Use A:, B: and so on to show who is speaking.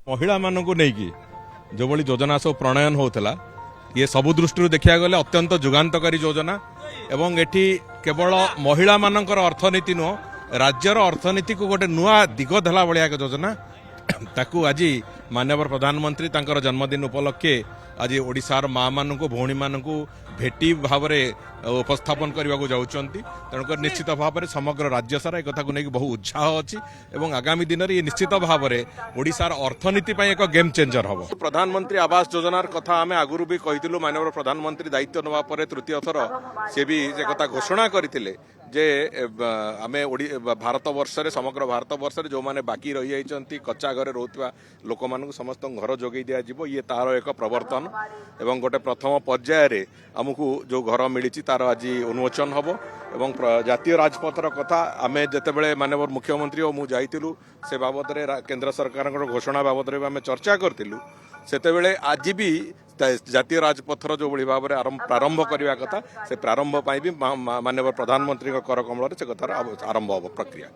A: महिला मानू नहीं जो भली योजना सब प्रणयन होता ये सबु दृष्टि देखा गले अत्यंत जुगान्तकारी योजना एवं एठी केवल महिला मानकर अर्थनीति नुह राज्यर अर्थनीति को गोटे नुआ दिग देला भलिया योजना ताकू आज माननीय प्रधानमंत्री तांकर जन्मदिन उपलक्षे आज ओडिशार माँ मानू भौणी मानू भेटी भाव में उपस्थापन करने को जाऊँगी तेणुक निश्चित भाव में समग्र राज्य सारा एक को लेकिन बहु उत्साह अच्छी और आगामी दिन में ये निश्चित भाव में ओडिशार अर्थनीति एक गेम चेंजर हम प्रधानमंत्री आवास योजनार कथा आम आगु भी कही माननीय प्रधानमंत्री दायित्व नवा तृतीय थर सी भी से कथा घोषणा करते जे आम भारत वर्ष समग्र भारत वर्ष जो मैंने बाकी रही जाती कच्चा घरे रोकवा लोक मान समस्त घर जोगे दिज्व ये तार एक प्रवर्तन एवं गोटे प्रथम पर्यायर आमको जो घर मिली तार आज उन्मोचन हम एवं जातीय राजपथर कथा आम जिते माननीय मुख्यमंत्री और मुझे से बाबद केंद्र सरकार घोषणा बाबद आम चर्चा करूँ से आज भी जातीय राजपथर जो भाई भाव में प्रारंभ करने कथा से प्रारंभ भी माननीय प्रधानमंत्री कर कमल से कथार आरंभ हम प्रक्रिया।